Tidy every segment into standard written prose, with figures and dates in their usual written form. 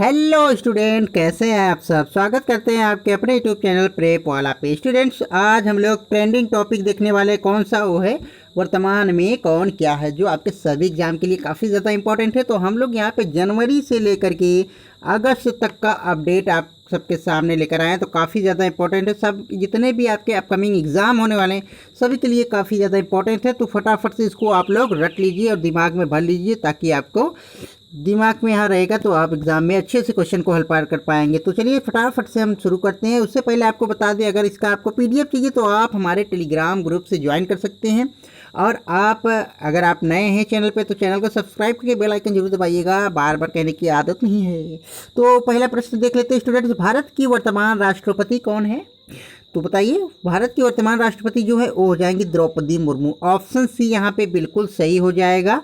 Hello student, कैसे हैं आप सब। स्वागत करते हैं आपके अपने यूट्यूब चैनल प्रेप वाला पे। स्टूडेंट्स, आज हम लोग ट्रेंडिंग टॉपिक देखने वाले कौन सा वो है वर्तमान में कौन क्या है, जो आपके सभी एग्जाम के लिए काफ़ी ज़्यादा इंपॉर्टेंट है। तो हम लोग यहाँ पे जनवरी से लेकर के अगस्त तक का अपडेट आप सबके सामने लेकर आए हैं। तो काफ़ी ज़्यादा इंपॉर्टेंट है, सब जितने भी आपके अपकमिंग एग्ज़ाम होने वाले हैं सभी के लिए काफ़ी ज़्यादा इंपॉर्टेंट है। तो फटाफट से इसको आप लोग रट लीजिए और दिमाग में भर लीजिए, ताकि आपको दिमाग में यहाँ रहेगा तो आप एग्ज़ाम में अच्छे से क्वेश्चन को हल पार कर पाएंगे। तो चलिए फटाफट से हम शुरू करते हैं। उससे पहले आपको बता दें, अगर इसका आपको पीडीएफ चाहिए तो आप हमारे टेलीग्राम ग्रुप से ज्वाइन कर सकते हैं। और आप अगर आप नए हैं चैनल पे तो चैनल को सब्सक्राइब करके बेल आइकन जरूर दबाइएगा, बार बार कहने की आदत नहीं है। तो पहला प्रश्न देख लेते हैं स्टूडेंट्स, भारत की वर्तमान राष्ट्रपति कौन है? तो बताइए, भारत की वर्तमान राष्ट्रपति जो है वो हो जाएंगी द्रौपदी मुर्मू। ऑप्शन सी यहाँ पे बिल्कुल सही हो जाएगा।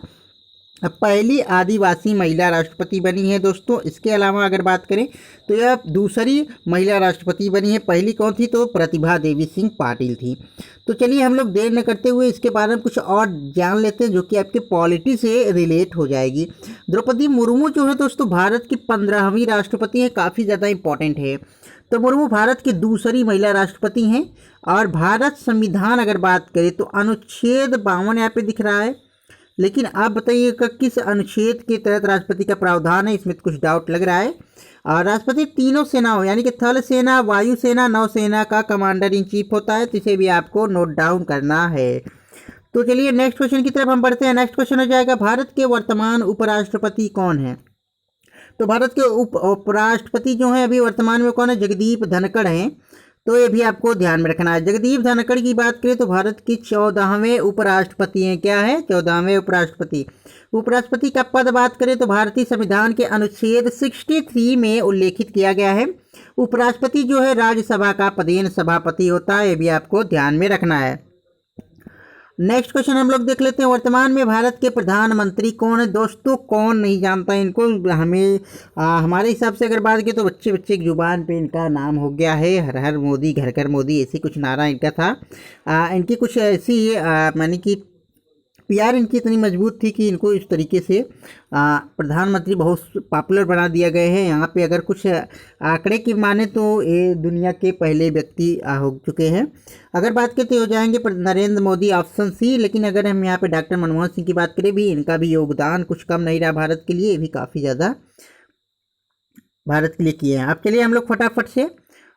अब पहली आदिवासी महिला राष्ट्रपति बनी है दोस्तों। इसके अलावा अगर बात करें तो यह दूसरी महिला राष्ट्रपति बनी है। पहली कौन थी? तो प्रतिभा देवी सिंह पाटिल थी। तो चलिए हम लोग देर न करते हुए इसके बारे में कुछ और जान लेते हैं, जो कि आपके पॉलिटी से रिलेट हो जाएगी। द्रौपदी मुर्मू जो है दोस्तों भारत की 15वीं राष्ट्रपति है, काफ़ी ज़्यादा इंपॉर्टेंट है। तो मुर्मू भारत की दूसरी महिला राष्ट्रपति हैं। और भारत संविधान अगर बात करें तो अनुच्छेद 52 यहाँ पे दिख रहा है, लेकिन आप बताइएगा किस अनुच्छेद के तहत राष्ट्रपति का प्रावधान है, इसमें तो कुछ डाउट लग रहा है। और राष्ट्रपति तीनों सेनाओं यानी कि थल सेना, वायुसेना, नौसेना का कमांडर इन चीफ होता है। तो इसे भी आपको नोट डाउन करना है। तो चलिए नेक्स्ट क्वेश्चन की तरफ हम बढ़ते हैं। नेक्स्ट क्वेश्चन हो जाएगा, भारत के वर्तमान उपराष्ट्रपति कौन है? तो भारत के उपराष्ट्रपति जो हैं अभी वर्तमान में कौन है? जगदीप धनखड़ हैं। तो ये भी आपको ध्यान में रखना है। जगदीप धनखड़ की बात करें तो भारत के 14वें उपराष्ट्रपति हैं। क्या है? 14वें उपराष्ट्रपति। उपराष्ट्रपति का पद बात करें तो भारतीय संविधान के अनुच्छेद 63 में उल्लेखित किया गया है। उपराष्ट्रपति जो है राज्यसभा का पदेन सभापति होता है, ये भी आपको ध्यान में रखना है। नेक्स्ट क्वेश्चन हम लोग देख लेते हैं, वर्तमान में भारत के प्रधानमंत्री कौन है? दोस्तों कौन नहीं जानता इनको। हमें हमारे हिसाब से अगर बात की तो बच्चे बच्चे की जुबान पे इनका नाम हो गया है, हर हर मोदी घर घर मोदी, ऐसी कुछ नारा इनका था। इनकी कुछ ऐसी मानी कि पीआर इनकी इतनी मजबूत थी कि इनको इस तरीके से प्रधानमंत्री बहुत पॉपुलर बना दिया गए हैं। यहाँ पे अगर कुछ आंकड़े की माने तो ये दुनिया के पहले व्यक्ति हो चुके हैं। अगर बात करते हो जाएंगे नरेंद्र मोदी, ऑप्शन सी। लेकिन अगर हम यहाँ पे डॉक्टर मनमोहन सिंह की बात करें भी, इनका भी योगदान कुछ कम नहीं रहा भारत के लिए, ये भी काफ़ी ज़्यादा भारत के लिए किए हैं। अब चलिए हम लोग फटाफट से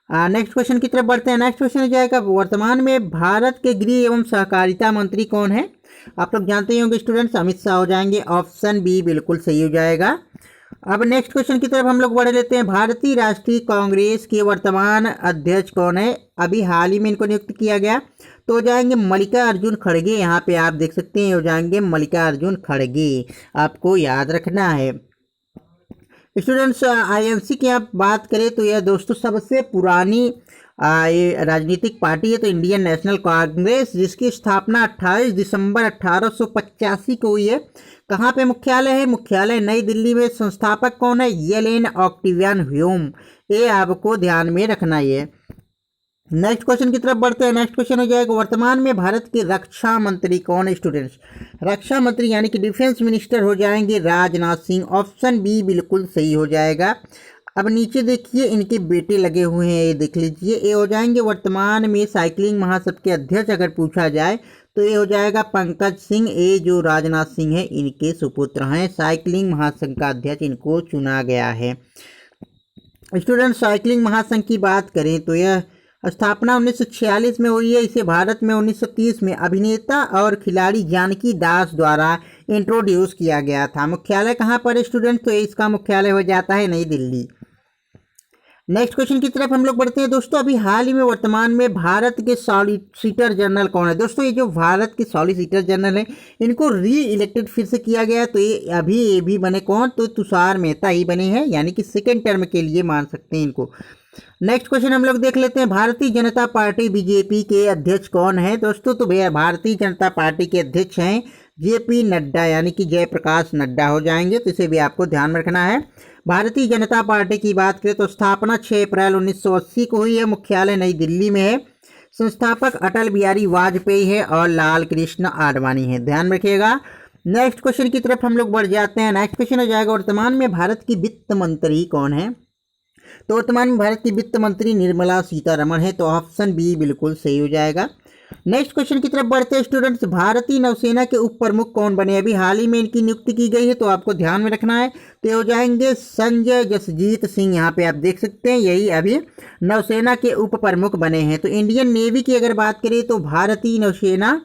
नेक्स्ट क्वेश्चन की तरफ बढ़ते हैं। नेक्स्ट क्वेश्चन हो जाएगा, वर्तमान में भारत के गृह एवं सहकारिता मंत्री कौन है? आप लोग जानते ही होंगे स्टूडेंट्स, अमित शाह हो जाएंगे। ऑप्शन बी बिल्कुल सही हो जाएगा। अब नेक्स्ट क्वेश्चन की तरफ हम लोग बढ़ लेते हैं, भारतीय राष्ट्रीय कांग्रेस के वर्तमान अध्यक्ष कौन है? अभी हाल ही में इनको नियुक्त किया गया। तो हो जाएंगे मल्लिका अर्जुन खड़गे। यहाँ पे आप देख सकते हैं, हो जाएंगे मल्लिका अर्जुन खड़गे, आपको याद रखना है। स्टूडेंट्स, आईएनसी की आप बात करें तो यह दोस्तों सबसे पुरानी ये राजनीतिक पार्टी है। तो इंडियन नेशनल कांग्रेस, जिसकी स्थापना 28 दिसंबर 1885 को हुई है। कहाँ पे मुख्यालय है? मुख्यालय नई दिल्ली में। संस्थापक कौन है? Yellen Octavian Hume. ये आपको ध्यान में रखना है। नेक्स्ट क्वेश्चन की तरफ बढ़ते हैं। नेक्स्ट क्वेश्चन हो जाएगा, वर्तमान में भारत के रक्षा मंत्री कौन है? स्टूडेंट्स, रक्षा मंत्री यानी कि डिफेंस मिनिस्टर हो जाएंगे राजनाथ सिंह। ऑप्शन बी बिल्कुल सही हो जाएगा। अब नीचे देखिए इनके बेटे लगे हुए हैं, ये देख लीजिए। ये हो जाएंगे वर्तमान में साइकिलिंग महासंघ के अध्यक्ष अगर पूछा जाए तो ये हो जाएगा पंकज सिंह। ये जो राजनाथ सिंह है इनके सुपुत्र हैं। साइकिलिंग महासंघ का अध्यक्ष इनको चुना गया है। स्टूडेंट, साइकिलिंग महासंघ की बात करें तो यह स्थापना 1946 में हुई है। इसे भारत में 1930 में अभिनेता और खिलाड़ी जानकी दास द्वारा इंट्रोड्यूस किया गया था। मुख्यालय कहाँ पर है स्टूडेंट? तो इसका मुख्यालय हो जाता है नई दिल्ली। नेक्स्ट क्वेश्चन की तरफ हम लोग बढ़ते हैं दोस्तों। अभी हाल ही में वर्तमान में भारत के सॉलिसिटर जनरल कौन है? दोस्तों ये जो भारत के सॉलिसिटर जनरल है इनको री इलेक्टेड फिर से किया गया। तो ये भी बने कौन? तो तुषार मेहता ही बने हैं, यानी कि सेकेंड टर्म के लिए मान सकते हैं इनको। नेक्स्ट क्वेश्चन हम लोग देख लेते हैं, भारतीय जनता पार्टी बीजेपी के अध्यक्ष कौन है? दोस्तों तो भैया भारतीय जनता पार्टी के अध्यक्ष हैं जेपी नड्डा, यानी कि जयप्रकाश नड्डा हो जाएंगे। तो इसे भी आपको ध्यान में रखना है। भारतीय जनता पार्टी की बात करें तो स्थापना 6 अप्रैल 1980 को हुई है। मुख्यालय नई दिल्ली में है। संस्थापक अटल बिहारी वाजपेयी है और लाल कृष्ण आडवाणी है, ध्यान रखिएगा। नेक्स्ट क्वेश्चन की तरफ हम लोग बढ़ जाते हैं। नेक्स्ट क्वेश्चन हो जाएगा, वर्तमान में भारत की वित्त मंत्री कौन है? तो वर्तमान में भारत की वित्त मंत्री निर्मला सीतारमण है, तो ऑप्शन बी बिल्कुल सही हो जाएगा। नेक्स्ट क्वेश्चन की तरफ बढ़ते हैं स्टूडेंट्स, भारतीय नौसेना के उप प्रमुख कौन बने? अभी हाल ही में इनकी नियुक्ति की गई है, तो आपको ध्यान में रखना है। तो ये हो जाएंगे संजय जसजीत सिंह, यहाँ पे आप देख सकते हैं, यही अभी नौसेना के उप प्रमुख बने हैं। तो इंडियन नेवी की अगर बात करें तो भारतीय नौसेना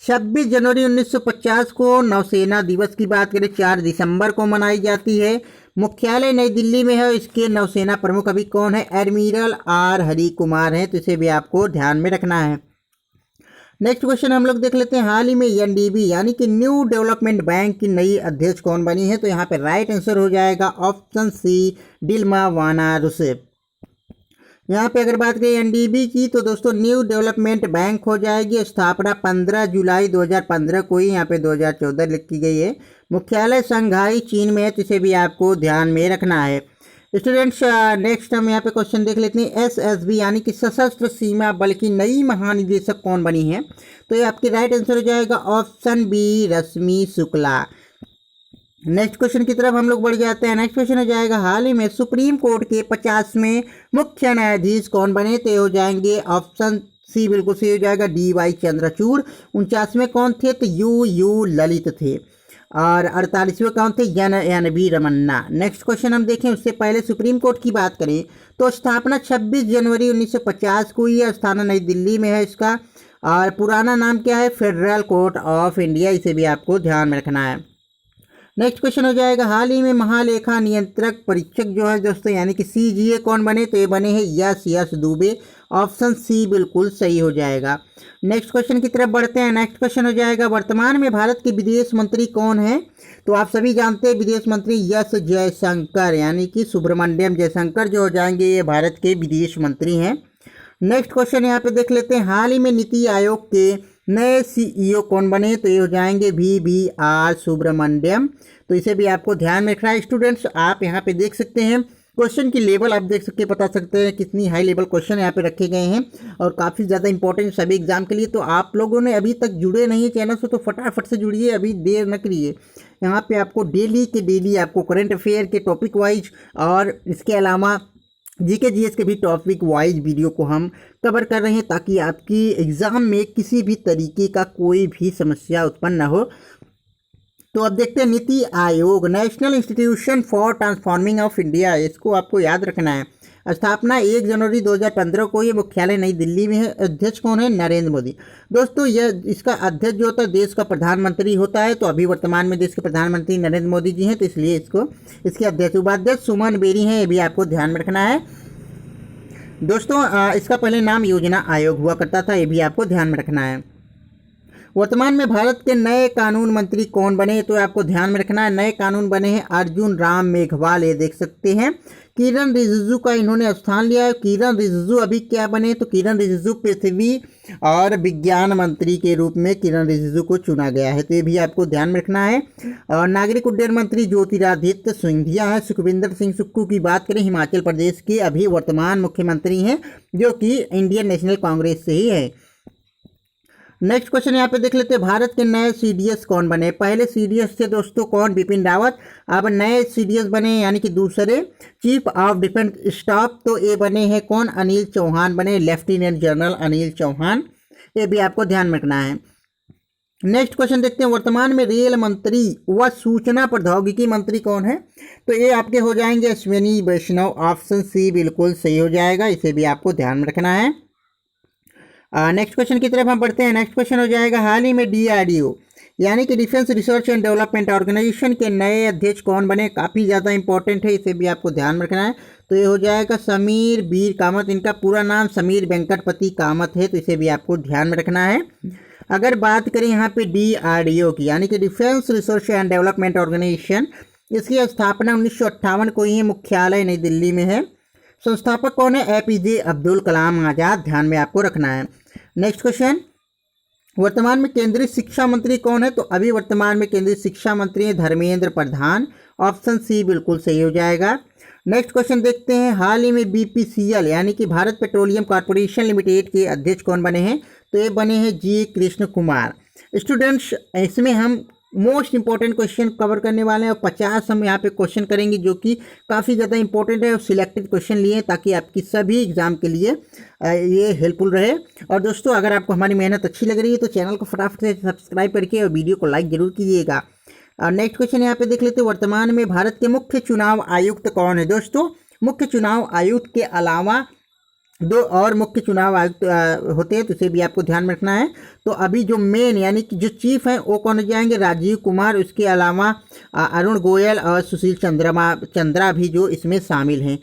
26 जनवरी 1950 को नौसेना दिवस की बात करें 4 दिसंबर को मनाई जाती है। मुख्यालय नई दिल्ली में है। इसके नौसेना प्रमुख अभी कौन है? एडमिरल आर हरि कुमार हैं, तो इसे भी आपको ध्यान में रखना है। नेक्स्ट क्वेश्चन हम लोग देख लेते हैं, हाल ही में एनडीबी यानी कि न्यू डेवलपमेंट बैंक की नई अध्यक्ष कौन बनी है? तो यहाँ पे राइट आंसर हो जाएगा ऑप्शन सी, डिल्मा वाना रूसेफ। यहाँ पे अगर बात करें एनडीबी की, तो दोस्तों न्यू डेवलपमेंट बैंक हो जाएगी। स्थापना 15 जुलाई 2015 को ही, यहाँ पे 2014 लिख की गई है। मुख्यालय शंघाई चीन में है, तो इसे भी आपको ध्यान में रखना है। स्टूडेंट्स नेक्स्ट हम यहाँ पे क्वेश्चन देख लेते हैं, एसएसबी यानी कि सशस्त्र सीमा बल की नई महानिदेशक कौन बनी है? तो ये आपकी राइट आंसर हो जाएगा ऑप्शन बी, रश्मि शुक्ला। नेक्स्ट क्वेश्चन की तरफ हम लोग बढ़ जाते हैं। नेक्स्ट क्वेश्चन हो जाएगा, हाल ही में सुप्रीम कोर्ट के 50वें मुख्य न्यायाधीश कौन बने? तो हो जाएंगे ऑप्शन सी बिल्कुल सही हो जाएगा, DY चंद्रचूड़। 49वें कौन थे? तो यू ललित थे। और 48वें कौन थे? NV रमन्ना। नेक्स्ट क्वेश्चन हम देखें उससे पहले सुप्रीम कोर्ट की बात करें तो स्थापना 26 जनवरी 1950 को ही है। स्थाना नई दिल्ली में है इसका। और पुराना नाम क्या है? Federal court of India. इसे भी आपको ध्यान में रखना है। नेक्स्ट क्वेश्चन हो जाएगा, हाल ही में महालेखा नियंत्रक परीक्षक जो है दोस्तों यानी कि CGA कौन बने? तो ये बने हैं यश दुबे। ऑप्शन सी बिल्कुल सही हो जाएगा। नेक्स्ट क्वेश्चन की तरफ बढ़ते हैं। नेक्स्ट क्वेश्चन हो जाएगा, वर्तमान में भारत के विदेश मंत्री कौन है? तो आप सभी जानते हैं विदेश मंत्री एस जयशंकर यानी कि सुब्रमण्यम जयशंकर जो हो जाएंगे, ये भारत के विदेश मंत्री हैं। नेक्स्ट क्वेश्चन यहाँ पे देख लेते हैं, हाल ही में नीति आयोग के नए CEO कौन बने? तो ये हो जाएंगे VVR सुब्रमण्यम। तो इसे भी आपको ध्यान में रखना है। स्टूडेंट्स आप यहाँ पे देख सकते हैं क्वेश्चन की लेवल, आप देख सकते बता सकते हैं कितनी हाई लेवल क्वेश्चन यहाँ पे रखे गए हैं और काफ़ी ज़्यादा इंपॉर्टेंट सभी एग्जाम के लिए। तो आप लोगों ने अभी तक जुड़े नहीं है चैनल से तो फटाफट से जुड़िए, अभी देर न करिए। यहाँ पे आपको डेली के डेली आपको करंट अफेयर के टॉपिक वाइज और इसके अलावा GK GS के भी टॉपिक वाइज वीडियो को हम कवर कर रहे हैं ताकि आपकी एग्ज़ाम में किसी भी तरीके का कोई भी समस्या उत्पन्न न हो। तो अब देखते हैं NITI Aayog, national institution for transforming of India, इसको आपको याद रखना है। स्थापना 1 जनवरी 2015 को, ये मुख्यालय नई दिल्ली में है। अध्यक्ष कौन है? नरेंद्र मोदी। दोस्तों यह इसका अध्यक्ष जो होता है देश का प्रधानमंत्री होता है। तो अभी वर्तमान में देश के प्रधानमंत्री नरेंद्र मोदी जी हैं, तो इसलिए इसको इसके अध्यक्ष। उपाध्यक्ष सुमन बेरी हैं, ये भी आपको ध्यान में रखना है। दोस्तों इसका पहले नाम योजना आयोग हुआ करता था, ये भी आपको ध्यान में रखना है। वर्तमान में भारत के नए कानून मंत्री कौन बने? तो आपको ध्यान में रखना है, नए कानून बने हैं अर्जुन राम मेघवाल, ये देख सकते हैं। किरण रिजिजू का इन्होंने स्थान लिया है। किरण रिजिजू अभी क्या बने? तो किरण रिजिजू पृथ्वी और विज्ञान मंत्री के रूप में किरण रिजिजू को चुना गया है, तो ये भी आपको ध्यान में रखना है। और नागरिक उड्डयन मंत्री ज्योतिरादित्य सिंधिया है। सुखविंदर सिंह सुक्खू की बात करें, हिमाचल प्रदेश के अभी वर्तमान मुख्यमंत्री हैं जो कि इंडियन नेशनल कांग्रेस से ही है। नेक्स्ट क्वेश्चन यहाँ पे देख लेते हैं, भारत के नए CDS कौन बने? पहले CDS थे दोस्तों कौन? बिपिन रावत। अब नए CDS बने यानी कि दूसरे चीफ ऑफ डिफेंस स्टाफ, तो ये बने हैं कौन? अनिल चौहान बने, लेफ्टिनेंट जनरल अनिल चौहान, ये भी आपको ध्यान में रखना है। नेक्स्ट क्वेश्चन देखते हैं, वर्तमान में रेल मंत्री व सूचना प्रौद्योगिकी मंत्री कौन है? तो ये आपके हो जाएंगे अश्विनी वैष्णव। ऑप्शन सी बिल्कुल सही हो जाएगा, इसे भी आपको ध्यान में रखना है। नेक्स्ट क्वेश्चन की तरफ हम बढ़ते हैं। नेक्स्ट क्वेश्चन हो जाएगा, हाल ही में DRDO यानी कि defence research and development organisation के नए अध्यक्ष कौन बने? काफ़ी ज़्यादा इंपॉर्टेंट है, इसे भी आपको ध्यान में रखना है। तो ये हो जाएगा समीर वीर कामत, इनका पूरा नाम समीर वेंकटपति कामत है, तो इसे भी आपको ध्यान में रखना है। अगर बात करें यहाँ पे DRDO की यानी कि defence research and development organisation, इसकी स्थापना 1958 को ही, मुख्यालय नई दिल्ली में है। संस्थापक कौन है? APJ अब्दुल कलाम आज़ाद, ध्यान में आपको रखना है। नेक्स्ट क्वेश्चन, वर्तमान में केंद्रीय शिक्षा मंत्री कौन है? तो अभी वर्तमान में केंद्रीय शिक्षा मंत्री हैं धर्मेंद्र प्रधान। ऑप्शन सी बिल्कुल सही हो जाएगा। नेक्स्ट क्वेश्चन देखते हैं, हाल ही में BPCL यानी कि भारत पेट्रोलियम कॉर्पोरेशन लिमिटेड के अध्यक्ष कौन बने हैं? तो ये बने हैं G कृष्ण कुमार। स्टूडेंट्स इसमें हम मोस्ट इंपॉर्टेंट क्वेश्चन कवर करने वाले हैं और 50 हम यहाँ पे क्वेश्चन करेंगे जो कि काफ़ी ज़्यादा इंपॉर्टेंट है और सिलेक्टेड क्वेश्चन लिए ताकि आपकी सभी एग्जाम के लिए ये हेल्पफुल रहे। और दोस्तों अगर आपको हमारी मेहनत अच्छी लग रही है तो चैनल को फटाफट से सब्सक्राइब करके और वीडियो को लाइक जरूर कीजिएगा। और नेक्स्ट क्वेश्चन यहाँ पे देख लेते हैं, वर्तमान में भारत के मुख्य चुनाव आयुक्त कौन है। दोस्तों मुख्य चुनाव आयुक्त के अलावा 2 और मुख्य चुनाव आयुक्त होते हैं, तो इसे भी आपको ध्यान में रखना है। तो अभी जो मेन यानी कि जो चीफ हैं वो कौन हो जाएंगे, राजीव कुमार। उसके अलावा अरुण गोयल और सुशील चंद्रा भी जो इसमें शामिल हैं।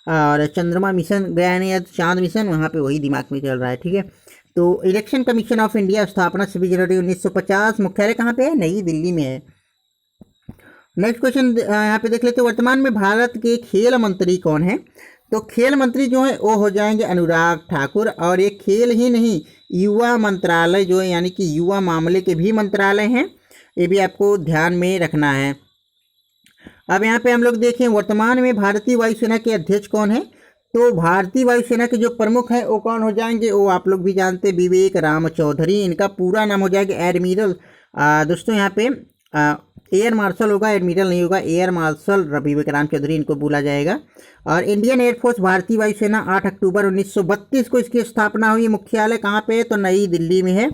और चंद्रमा मिशन गया नहीं है, चांद मिशन वहाँ पे वही दिमाग में चल रहा है, ठीक है। तो इलेक्शन कमीशन ऑफ इंडिया स्थापना 26 जनवरी 1950, मुख्यालय कहाँ पे है, नई दिल्ली में है। नेक्स्ट क्वेश्चन यहाँ पे देख लेते हैं, वर्तमान में भारत के खेल मंत्री कौन है। तो खेल मंत्री जो है वो हो जाएंगे अनुराग ठाकुर। और ये खेल ही नहीं, युवा मंत्रालय जो है यानी कि युवा मामले के भी मंत्रालय हैं, ये भी आपको ध्यान में रखना है। अब यहाँ पे हम लोग देखें वर्तमान में भारतीय वायुसेना के अध्यक्ष कौन है। तो भारतीय वायुसेना के जो प्रमुख हैं वो कौन हो जाएंगे, वो आप लोग भी जानते हैं, विवेक राम चौधरी। इनका पूरा नाम हो जाएगा एडमिरल, दोस्तों यहाँ पे एयर मार्शल होगा, एडमिरल नहीं होगा, एयर मार्शल विवेक राम चौधरी इनको बोला जाएगा। और इंडियन एयरफोर्स भारतीय वायुसेना 8 अक्टूबर 1932 को इसकी स्थापना हुई। मुख्यालय कहाँ पे है, तो नई दिल्ली में है,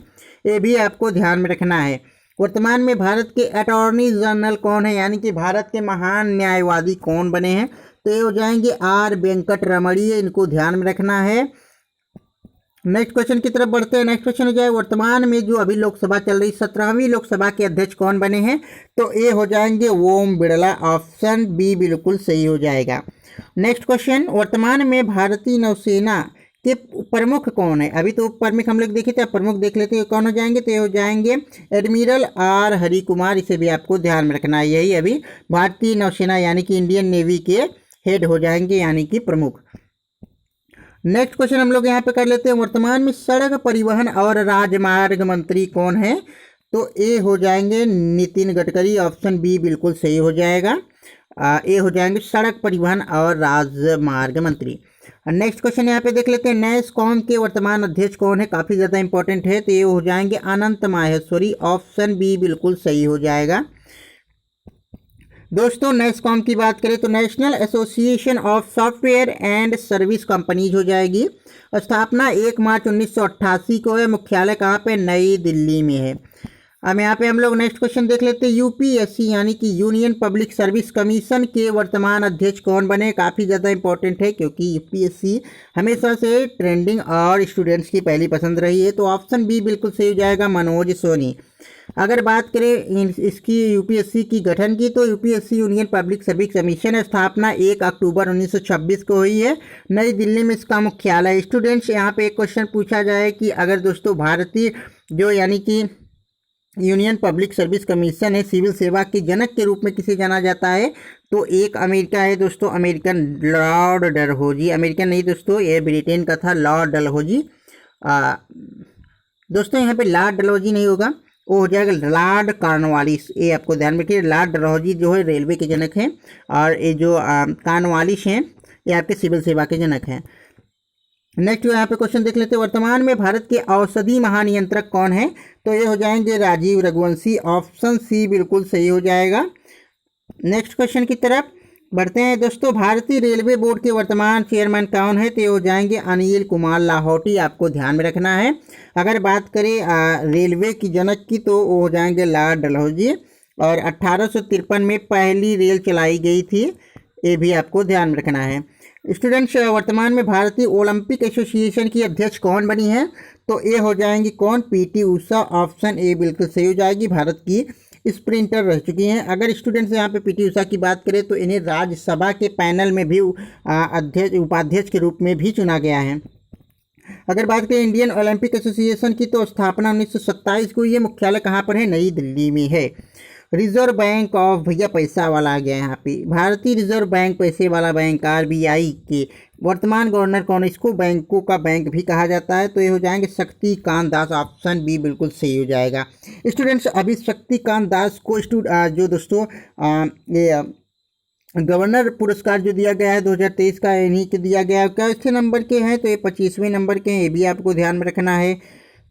ये भी आपको ध्यान में रखना है। वर्तमान में भारत के अटॉर्नी जनरल कौन है, यानी कि भारत के महान न्यायवादी कौन बने हैं, तो ये हो जाएंगे आर वेंकट रमणी, इनको ध्यान में रखना है। नेक्स्ट क्वेश्चन की तरफ बढ़ते हैं। नेक्स्ट क्वेश्चन हो जाए, वर्तमान में जो अभी लोकसभा चल रही 17वीं लोकसभा के अध्यक्ष कौन बने हैं, तो ये हो जाएंगे ओम बिरला, ऑप्शन बी बिल्कुल सही हो जाएगा। नेक्स्ट क्वेश्चन, वर्तमान में भारतीय नौसेना के प्रमुख कौन है। अभी तो प्रमुख हम लोग देखे थे, प्रमुख देख लेते हैं कौन हो जाएंगे, तो ये हो जाएंगे एडमिरल आर हरि कुमार, इसे भी आपको ध्यान में रखना है। यही अभी भारतीय नौसेना यानी कि इंडियन नेवी के हेड हो जाएंगे यानी कि प्रमुख। नेक्स्ट क्वेश्चन हम लोग यहाँ पे कर लेते हैं, वर्तमान में सड़क परिवहन और राजमार्ग मंत्री कौन है, तो ए हो जाएंगे नितिन गडकरी, ऑप्शन बी बिल्कुल सही हो जाएगा। ए हो जाएंगे सड़क परिवहन और राजमार्ग मंत्री। नेक्स्ट क्वेश्चन यहाँ पे देख लेते हैं, नैसकॉम के वर्तमान अध्यक्ष कौन है, काफ़ी ज़्यादा इंपॉर्टेंट है, तो ये हो जाएंगे अनंत माहेश्वरी, ऑप्शन बी बिल्कुल सही हो जाएगा। दोस्तों नैसकॉम की बात करें तो national association of software and service companies हो जाएगी। स्थापना 1 मार्च 1988 को है। मुख्यालय कहाँ पे, नई दिल्ली में है। अब यहाँ पे हम लोग नेक्स्ट क्वेश्चन देख लेते हैं, यूपीएससी यानी कि यूनियन पब्लिक सर्विस कमीशन के वर्तमान अध्यक्ष कौन बने। काफ़ी ज़्यादा इंपॉर्टेंट है क्योंकि यूपीएससी हमेशा से ट्रेंडिंग और स्टूडेंट्स की पहली पसंद रही है, तो ऑप्शन बी बिल्कुल सही हो जाएगा, मनोज सोनी। अगर बात करें इसकी यूपीएससी की गठन की, तो UPSC union public service commission स्थापना 1 अक्टूबर 1926 को हुई है। नई दिल्ली में इसका मुख्यालय। स्टूडेंट्स यहाँ पे एक क्वेश्चन पूछा जाए कि अगर दोस्तों भारतीय जो यानी कि यूनियन पब्लिक सर्विस कमीशन है, सिविल सेवा के जनक के रूप में किसे जाना जाता है, तो एक अमेरिका है दोस्तों, अमेरिकन लॉर्ड डलहौजी। अमेरिकन नहीं दोस्तों, ये ब्रिटेन का था, लॉर्ड डलहौजी। दोस्तों यहाँ पे लॉर्ड डलहौजी नहीं होगा, वो हो जाएगा लॉर्ड कॉर्नवालिस। ये आपको ध्यान में रखिए, लॉर्ड डलहौजी जो है रेलवे के जनक हैं और ये जो कॉर्नवालिस हैं ये आपके सिविल सेवा के जनक हैं। नेक्स्ट यहाँ पे क्वेश्चन देख लेते हैं, वर्तमान में भारत के औषधि महानियंत्रक कौन है, तो ये हो जाएंगे राजीव रघुवंशी, ऑप्शन सी बिल्कुल सही हो जाएगा। नेक्स्ट क्वेश्चन की तरफ बढ़ते हैं दोस्तों, भारतीय रेलवे बोर्ड के वर्तमान चेयरमैन कौन है, तो ये हो जाएंगे अनिल कुमार लाहौटी, आपको ध्यान में रखना है। अगर बात करें रेलवे की जनक की, तो वो हो जाएंगे लॉर्ड डलहौजी। और 1853 में पहली रेल चलाई गई थी, ये भी आपको ध्यान में रखना है। स्टूडेंट्स वर्तमान में भारतीय ओलंपिक एसोसिएशन की अध्यक्ष कौन बनी है, तो ये हो जाएंगी कौन, पीटी उषा, ऑप्शन ए बिल्कुल सही हो जाएगी। भारत की स्प्रिंटर रह चुकी हैं। अगर स्टूडेंट्स यहाँ पे पीटी उषा की बात करें तो इन्हें राज्यसभा के पैनल में भी अध्यक्ष उपाध्यक्ष के रूप में भी चुना गया है। अगर बात करें इंडियन ओलंपिक एसोसिएशन की, तो स्थापना 1927 को, ये मुख्यालय कहाँ पर है, नई दिल्ली में है। रिजर्व बैंक ऑफ, भैया पैसा वाला आ गया यहाँ पे, भारतीय रिजर्व बैंक पैसे वाला बैंक, आरबीआई के वर्तमान गवर्नर कौन, इसको बैंकों का बैंक भी कहा जाता है, तो ये हो जाएंगे शक्तिकांत दास, ऑप्शन बी बिल्कुल सही हो जाएगा। स्टूडेंट्स अभी शक्तिकांत दास को जो दोस्तों ये गवर्नर पुरस्कार जो दिया गया है 2023 का, इन्हीं के दिया गया है। कैसे नंबर के हैं, तो ये 25वें नंबर के हैं, ये भी आपको ध्यान में रखना है।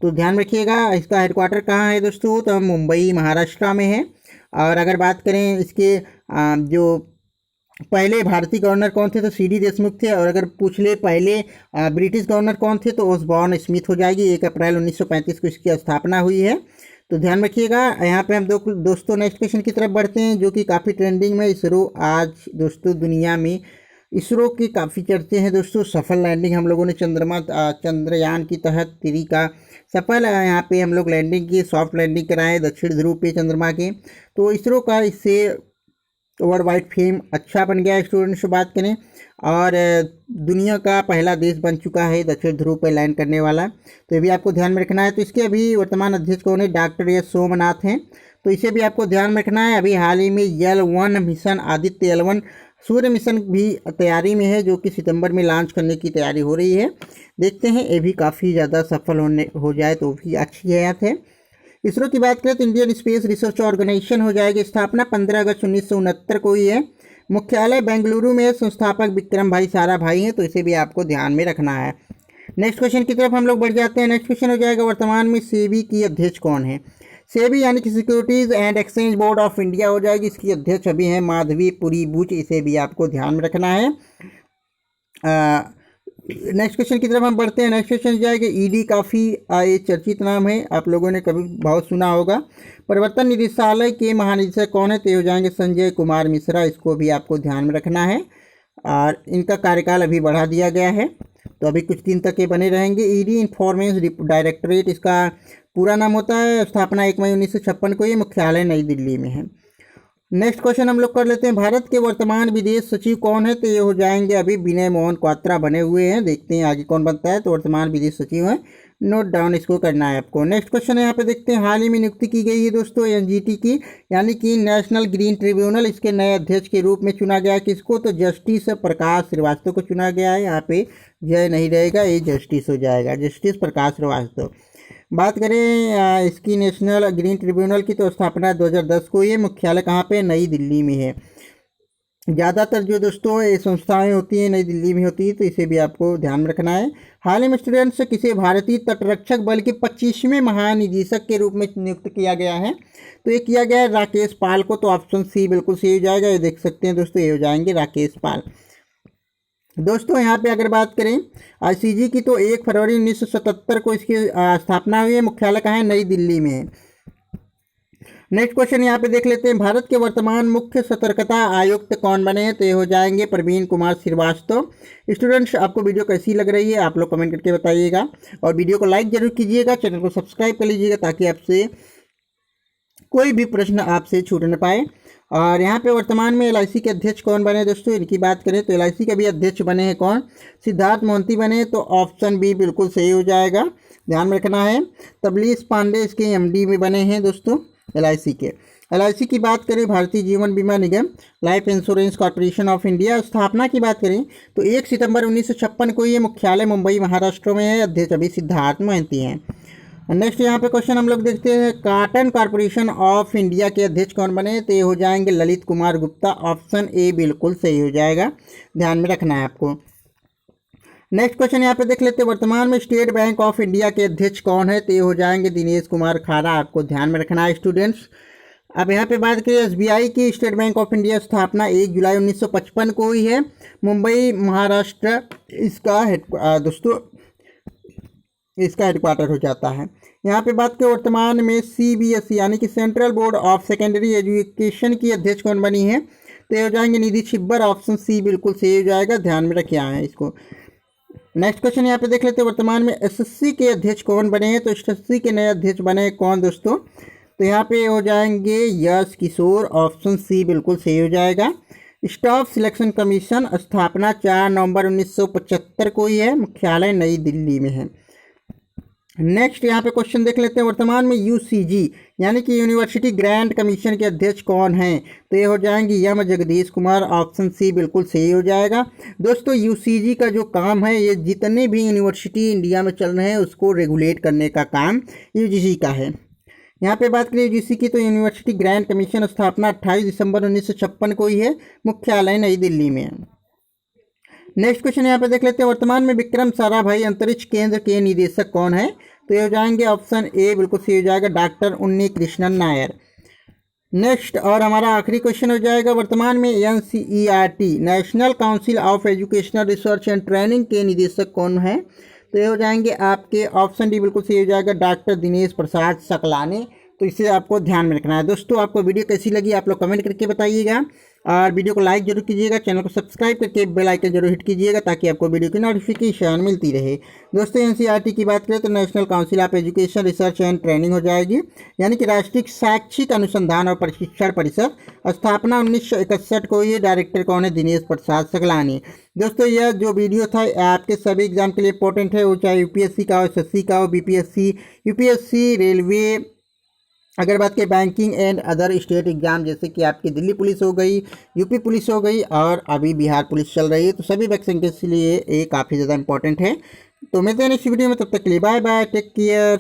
तो ध्यान रखिएगा। इसका हेडक्वार्टर कहाँ है दोस्तों, तो मुंबई महाराष्ट्र में है। और अगर बात करें इसके जो पहले भारतीय गवर्नर कौन थे, तो सीडी देशमुख थे। और अगर पूछ ले पहले ब्रिटिश गवर्नर कौन थे, तो ओसबॉर्न स्मिथ हो जाएगी। 1 अप्रैल 1935 को इसकी स्थापना हुई है। तो ध्यान रखिएगा। यहाँ पे हम दोस्तों नेक्स्ट क्वेश्चन की तरफ बढ़ते हैं, जो कि काफ़ी ट्रेंडिंग में। इसरो आज दोस्तों दुनिया में इसरो की काफ़ी चर्चे हैं दोस्तों। सफल लैंडिंग हम लोगों ने चंद्रयान की तहत 3 का सफल यहाँ पे हम लोग लैंडिंग की, सॉफ्ट लैंडिंग कराए दक्षिण ध्रुव पे चंद्रमा के। तो इसरो का इससे वर्ल्ड वाइड फेम अच्छा बन गया है स्टूडेंट्स से बात करें। और दुनिया का पहला देश बन चुका है दक्षिण ध्रुव पर लैंड करने वाला। तो ये भी आपको ध्यान में रखना है। तो इसके अभी वर्तमान अध्यक्ष कौन है, डॉक्टर एस सोमनाथ हैं। तो इसे भी आपको ध्यान में रखना है। अभी हाल ही में L1 मिशन, आदित्य L1 सूर्य मिशन भी तैयारी में है, जो कि सितंबर में लॉन्च करने की तैयारी हो रही है। देखते हैं ये भी काफ़ी ज़्यादा सफल हो जाए तो भी अच्छी बात है। इसरो की बात करें तो इंडियन स्पेस रिसर्च ऑर्गेनाइजेशन हो जाएगी स्थापना 15 अगस्त 1969 को ही है। मुख्यालय बेंगलुरु में, संस्थापक विक्रम भाई साराभाई हैं। तो इसे भी आपको ध्यान में रखना है। नेक्स्ट क्वेश्चन की तरफ हम लोग बढ़ जाते हैं। नेक्स्ट क्वेश्चन हो जाएगा, वर्तमान में सेबी की अध्यक्ष कौन है। सेबी यानी कि securities and exchange board of India हो जाएगी। इसकी अध्यक्ष अभी हैं माधवी पुरी बुच। इसे भी आपको ध्यान में रखना है। नेक्स्ट क्वेश्चन की तरफ हम बढ़ते हैं। नेक्स्ट क्वेश्चन जाएगा, ईडी काफ़ी चर्चित नाम है, आप लोगों ने कभी बहुत सुना होगा। प्रवर्तन निदेशालय के महानिदेशक कौन है, तो हो जाएंगे संजय कुमार मिश्रा। इसको भी आपको ध्यान में रखना है। और इनका कार्यकाल अभी बढ़ा दिया गया है, तो अभी कुछ दिन तक ये बने रहेंगे। ईडी इंफॉर्मेशन डायरेक्टरेट इसका पूरा नाम होता है। स्थापना 1 मई 1956 को, ये मुख्यालय नई दिल्ली में है। नेक्स्ट क्वेश्चन हम लोग कर लेते हैं, भारत के वर्तमान विदेश सचिव कौन है, तो ये हो जाएंगे अभी विनय मोहन क्वात्रा बने हुए हैं। देखते हैं आगे कौन बनता है। तो वर्तमान विदेश सचिव है, नोट डाउन इसको करना है आपको। नेक्स्ट क्वेश्चन है यहाँ पे देखते हैं, हाल ही में नियुक्ति की गई है दोस्तों एनजीटी की, यानी कि नेशनल ग्रीन ट्रिब्यूनल। इसके नए अध्यक्ष के रूप में चुना गया है किसको, तो जस्टिस प्रकाश श्रीवास्तव को चुना गया है। यहाँ पे जय नहीं रहेगा, ये जस्टिस हो जाएगा, जस्टिस प्रकाश श्रीवास्तव। बात करें इसकी नेशनल ग्रीन ट्रिब्यूनल की, तो स्थापना 2010 को, ये मुख्यालय कहाँ पे, नई दिल्ली में है। ज़्यादातर जो दोस्तों ये संस्थाएं होती हैं नई दिल्ली में होती है, तो इसे भी आपको ध्यान में रखना है। हाल ही में स्टूडेंट्स किसे भारतीय तटरक्षक बल के 25वें महानिदेशक के रूप में नियुक्त किया गया है, तो ये किया गया है राकेश पाल को। तो ऑप्शन सी बिल्कुल सही हो जाएगा। ये देख सकते हैं दोस्तों, ये हो जाएंगे राकेश पाल। दोस्तों यहाँ पे अगर बात करें आईसीजी की, तो 1 फरवरी 1977 को इसकी स्थापना हुई है। मुख्यालय कहाँ है, नई दिल्ली में है। नेक्स्ट क्वेश्चन यहाँ पे देख लेते हैं, भारत के वर्तमान मुख्य सतर्कता आयुक्त कौन बने हैं, तो ये हो जाएंगे प्रवीण कुमार श्रीवास्तव। स्टूडेंट्स आपको वीडियो कैसी लग रही है आप लोग कमेंट करके बताइएगा, और वीडियो को लाइक जरूर कीजिएगा, चैनल को सब्सक्राइब कर लीजिएगा, ताकि आपसे कोई भी प्रश्न आपसे छूट न पाए। और यहाँ पे वर्तमान में एलआईसी के अध्यक्ष कौन बने दोस्तों, इनकी बात करें तो एलआईसी के भी अध्यक्ष बने हैं कौन, सिद्धार्थ मोहंती बने। तो ऑप्शन बी बिल्कुल सही हो जाएगा, ध्यान में रखना है। तबलीस पांडे इसके एमडी में बने हैं दोस्तों एलआईसी के। एलआईसी की बात करें, Bharatiya Jeevan Bima Nigam, life insurance corporation of India. स्थापना की बात करें तो 1 सितंबर 1956 को, ये मुख्यालय मुंबई महाराष्ट्र में है। अध्यक्ष अभी सिद्धार्थ मोहंती हैं। नेक्स्ट यहाँ पे क्वेश्चन हम लोग देखते हैं, कॉटन कॉर्पोरेशन ऑफ इंडिया के अध्यक्ष कौन बने, तो ये हो जाएंगे ललित कुमार गुप्ता। ऑप्शन ए बिल्कुल सही हो जाएगा, ध्यान में रखना है आपको। नेक्स्ट क्वेश्चन यहाँ पे देख लेते हैं, वर्तमान में स्टेट बैंक ऑफ इंडिया के अध्यक्ष कौन है, तो ये हो जाएंगे दिनेश कुमार खारा। आपको ध्यान में रखना है स्टूडेंट्स। अब यहाँ पे बात करें एसबीआई की, स्टेट बैंक ऑफ इंडिया स्थापना 1 जुलाई 1955 को हुई है, मुंबई महाराष्ट्र इसका दोस्तों इसका हेडक्वार्टर हो जाता है। यहाँ पे बात करें वर्तमान में सीबीएसई यानी कि central board of secondary education की अध्यक्ष कौन बनी है, तो ये हो जाएंगे निधि छिब्बर। ऑप्शन सी बिल्कुल सही हो जाएगा, ध्यान में रखिए है इसको। नेक्स्ट क्वेश्चन यहाँ पे देख लेते हैं, वर्तमान में एसएससी के अध्यक्ष कौन बने हैं, तो एसएससी के नए अध्यक्ष बने कौन दोस्तों, तो यहाँ पे हो जाएंगे यश किशोर। ऑप्शन सी बिल्कुल सही हो जाएगा। स्टाफ सिलेक्शन कमीशन स्थापना 4 नवंबर 1975 को ही है, मुख्यालय नई दिल्ली में है। नेक्स्ट यहाँ पे क्वेश्चन देख लेते हैं, वर्तमान में यूसीजी यानी कि यूनिवर्सिटी ग्रांट कमीशन के अध्यक्ष कौन हैं, तो ये हो जाएंगे यम जगदीश कुमार। ऑप्शन सी बिल्कुल सही हो जाएगा। दोस्तों यूसीजी का जो काम है, ये जितने भी यूनिवर्सिटी इंडिया में चल रहे हैं उसको रेगुलेट करने का काम यूजीसी का है। यहाँ पे बात करें यूजीसी की, तो यूनिवर्सिटी ग्रांट कमीशन स्थापना 28 दिसंबर 1956 को ही है, मुख्यालय नई दिल्ली में है। नेक्स्ट क्वेश्चन यहाँ पे देख लेते हैं, वर्तमान में विक्रम साराभाई अंतरिक्ष केंद्र के निदेशक कौन है, तो ये हो जाएंगे ऑप्शन ए बिल्कुल सही हो जाएगा, डॉक्टर उन्नी कृष्णन नायर। नेक्स्ट और हमारा आखिरी क्वेश्चन हो जाएगा, वर्तमान में NCERT national council of educational research and training के निदेशक कौन है? तो ये हो जाएंगे आपके ऑप्शन डी बिल्कुल सही हो जाएगा, डॉक्टर दिनेश प्रसाद सकलानी। तो इसे आपको ध्यान में रखना है। दोस्तों आपको वीडियो कैसी लगी आप लोग कमेंट करके बताइएगा, और वीडियो को लाइक जरूर कीजिएगा, चैनल को सब्सक्राइब करके बेल आइकन जरूर हिट कीजिएगा ताकि आपको वीडियो की नोटिफिकेशन मिलती रहे। दोस्तों NCERT की बात करें तो national council of education research and training हो जाएगी, यानी कि राष्ट्रीय शैक्षिक अनुसंधान और प्रशिक्षण परिषद, स्थापना 1961 को। ये डायरेक्टर कौन है? दिनेश प्रसाद सकलानी। दोस्तों यह जो वीडियो था आपके सभी एग्जाम के लिए इंपॉर्टेंट है, वो चाहे UPSC का हो, SSC का हो, BPSC, UPSC, रेलवे, अगर बात करें banking and other state exam जैसे कि आपकी दिल्ली पुलिस हो गई, यूपी पुलिस हो गई, और अभी बिहार पुलिस चल रही है, तो सभी वैकेंसी के लिए ये काफ़ी ज़्यादा इंपॉर्टेंट है। तो मिलते हैं नेक्स्ट वीडियो में, तब तक के लिए बाय बाय, टेक केयर।